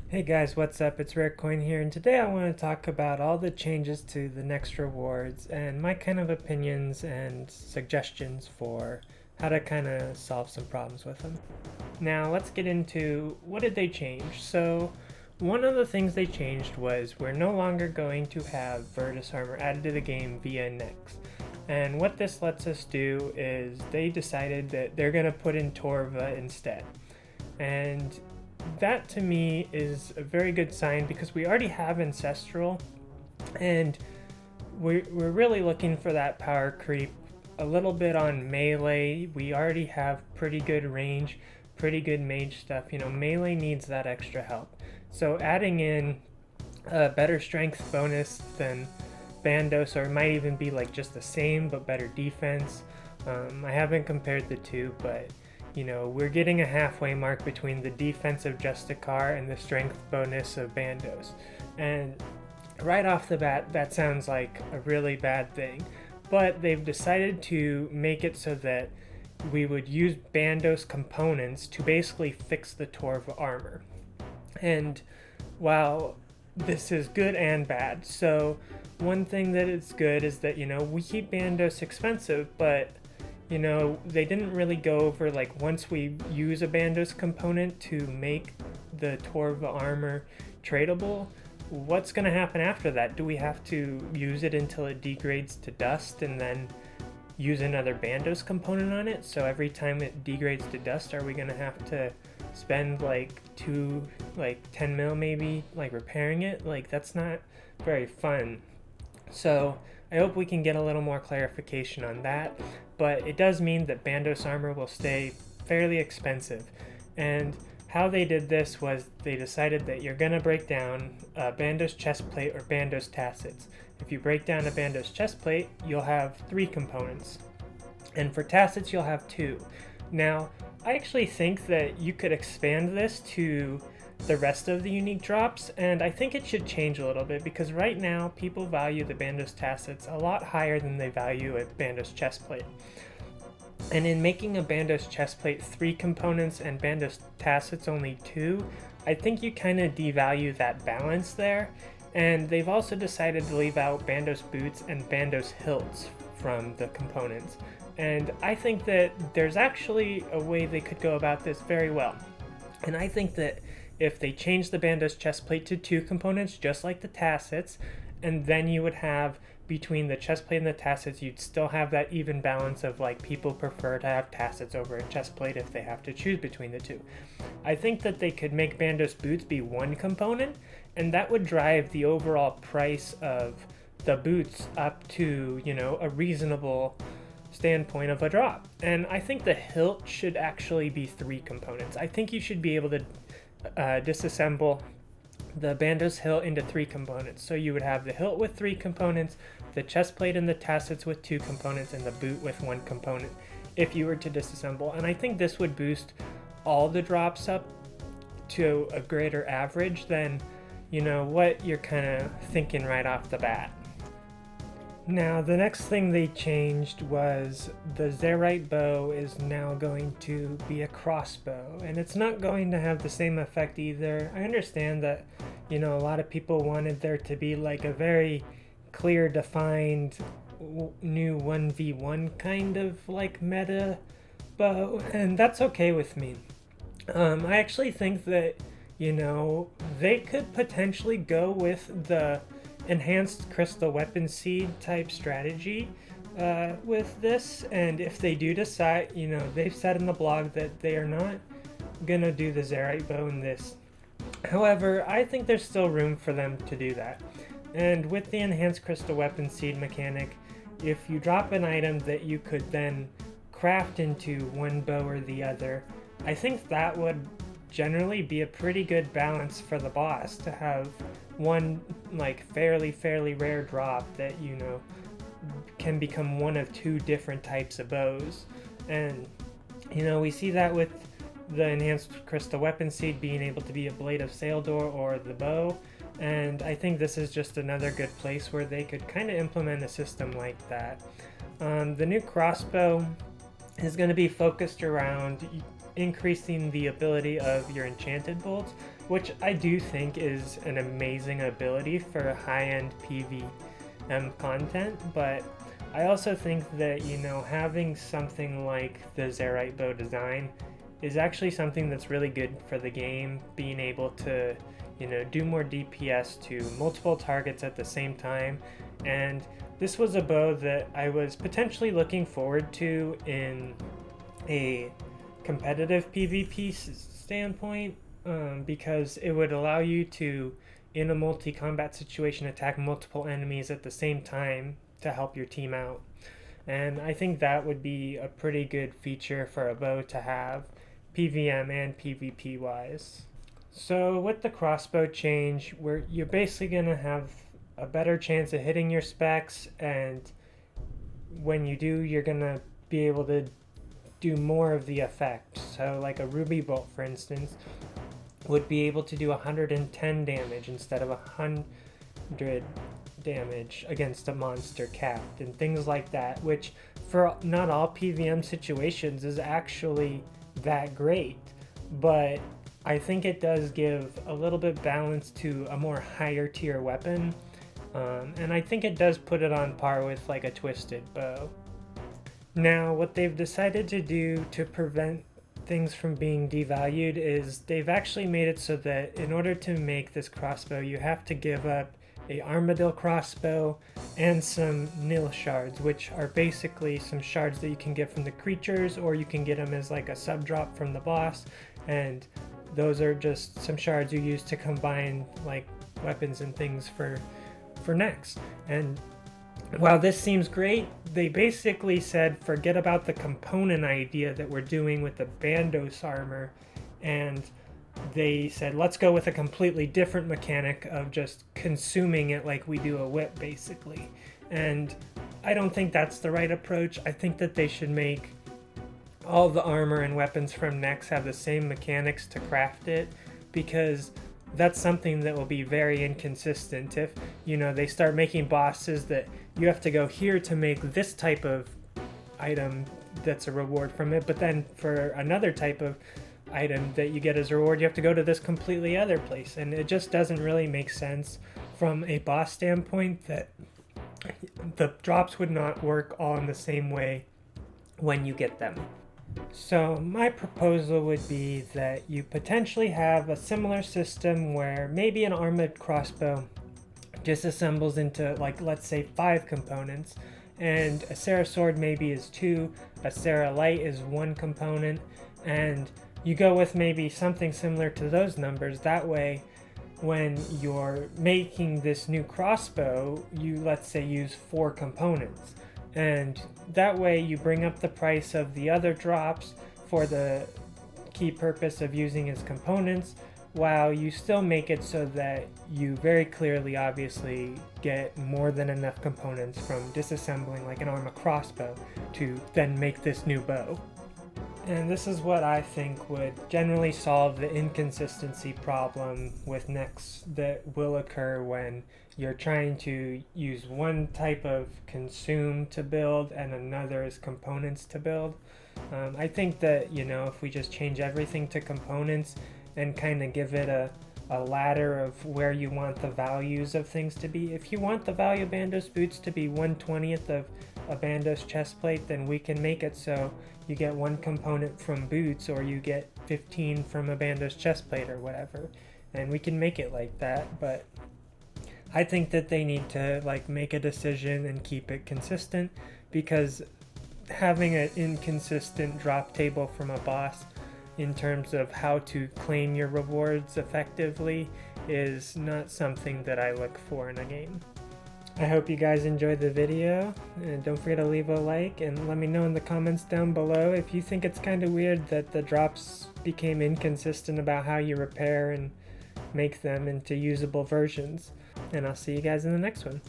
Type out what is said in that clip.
Hey guys, what's up? It's Rare here, and today I want to talk about all the changes to the next rewards and my kind of opinions and suggestions for how to kind of solve some problems with them. Now, let's get into what did they change. So, one of the things they changed was we're no longer going to have Virtus Armor added to the game via Nex. And what this lets us do is they decided that they're going to put in Torva instead. And that to me is a very good sign because we already have Ancestral and we're really looking for that power creep a little bit on melee. We already have pretty good range, pretty good mage stuff. Melee needs that extra help. So adding in a better strength bonus than Bandos, or it might even be like just the same but better defense. I haven't compared the two, but we're getting a halfway mark between the defense of Justicar and the strength bonus of Bandos. And right off the bat, that sounds like a really bad thing. But they've decided to make it so that we would use Bandos components to basically fix the Torva armor. And while this is good and bad, so one thing that is good is that, we keep Bandos expensive, but they didn't really go over like once we use a Bandos component to make the Torva armor tradable, what's going to happen after that? Do we have to use it until it degrades to dust and then use another Bandos component on it? So every time it degrades to dust, are we going to have to spend like 10 mil maybe like repairing it? Like that's not very fun. So I hope we can get a little more clarification on that, but it does mean that Bandos armor will stay fairly expensive. And how they did this was they decided that you're going to break down a Bandos chestplate or Bandos tassets. If you break down a Bandos chestplate, you'll have 3 components. And for tassets, you'll have 2. Now, I actually think that you could expand this to the rest of the unique drops, and I think it should change a little bit because right now people value the Bandos tassets a lot higher than they value a Bandos chestplate. And in making a Bandos chestplate 3 components and Bandos tassets only 2, I think you kind of devalue that balance there. And they've also decided to leave out Bandos boots and Bandos hilts from the components. And I think that there's actually a way they could go about this very well. And I think that if they change the Bandos chestplate to 2 components, just like the tassets, and then you would have between the chestplate and the tassets, you'd still have that even balance of like people prefer to have tassets over a chestplate if they have to choose between the two. I think that they could make Bandos boots be 1 component, and that would drive the overall price of the boots up to, a reasonable standpoint of a drop. And I think the hilt should actually be 3 components. I think you should be able to disassemble the Bandos hilt into 3 components. So you would have the hilt with 3 components, the chestplate and the tassets with 2 components, and the boot with 1 component if you were to disassemble. And I think this would boost all the drops up to a greater average than, what you're kind of thinking right off the bat. Now, the next thing they changed was the Zerite bow is now going to be a crossbow, and it's not going to have the same effect either. I understand that, a lot of people wanted there to be like a very clear, defined, new 1v1 kind of like meta bow, and that's okay with me. I actually think that, they could potentially go with the enhanced crystal weapon seed type strategy with this, and if they do decide, they've said in the blog that they are not gonna do the Zerite bow in this. However, I think there's still room for them to do that. And with the enhanced crystal weapon seed mechanic, if you drop an item that you could then craft into one bow or the other, I think that would generally be a pretty good balance for the boss to have one like fairly rare drop that can become one of 2 different types of bows. And we see that with the enhanced crystal weapon seed being able to be a blade of Saildor or the bow, and I think this is just another good place where they could kind of implement a system like that. The new crossbow is going to be focused around increasing the ability of your enchanted bolts. which I do think is an amazing ability for high-end PvM content, but I also think that, you know, having something like the Zerite bow design is actually something that's really good for the game, being able to, you know, do more DPS to multiple targets at the same time. And this was a bow that I was potentially looking forward to in a competitive PvP standpoint, because it would allow you to, in a multi-combat situation, attack multiple enemies at the same time to help your team out. And I think that would be a pretty good feature for a bow to have, PvM and PvP wise. So with the crossbow change, where you're basically going to have a better chance of hitting your specs, and when you do, you're going to be able to do more of the effect. So like a ruby bolt, for instance, would be able to do 110 damage instead of 100 damage against a monster capped, and things like that, which for not all PvM situations is actually that great, but I think it does give a little bit balance to a more higher tier weapon, and I think it does put it on par with like a twisted bow. Now what they've decided to do to prevent things from being devalued is they've actually made it so that in order to make this crossbow you have to give up a armadillo crossbow and some nil shards, which are basically some shards that you can get from the creatures, or you can get them as like a sub drop from the boss, and those are just some shards you use to combine like weapons and things for next. And while this seems great, they basically said forget about the component idea that we're doing with the Bandos armor, and they said let's go with a completely different mechanic of just consuming it like we do a whip basically. And I don't think that's the right approach. I think that they should make all the armor and weapons from Nex have the same mechanics to craft it, because that's something that will be very inconsistent. If, you know, they start making bosses that you have to go here to make this type of item that's a reward from it, but then for another type of item that you get as a reward you have to go to this completely other place, and it just doesn't really make sense from a boss standpoint that the drops would not work all in the same way when you get them. So my proposal would be that you potentially have a similar system where maybe an armored crossbow disassembles into, like, let's say 5 components, and a Sarah sword maybe is 2, a Sarah light is 1 component, and you go with maybe something similar to those numbers. That way, when you're making this new crossbow, you, let's say, use 4 components. And that way you bring up the price of the other drops for the key purpose of using as components, while you still make it so that you very clearly, obviously, get more than enough components from disassembling like an armor crossbow to then make this new bow. And this is what I think would generally solve the inconsistency problem with Nex that will occur when you're trying to use one type of consume to build and another as components to build. I think that, you know, if we just change everything to components and kind of give it a ladder of where you want the values of things to be. If you want the value of Bandos boots to be 1/20th of a Bandos chestplate, then we can make it so you get 1 component from boots, or you get 15 from a Bandos chestplate or whatever. And we can make it like that, but I think that they need to like make a decision and keep it consistent, because having an inconsistent drop table from a boss in terms of how to claim your rewards effectively is not something that I look for in a game. I hope you guys enjoyed the video, and don't forget to leave a like and let me know in the comments down below if you think it's kind of weird that the drops became inconsistent about how you repair and make them into usable versions. And I'll see you guys in the next one.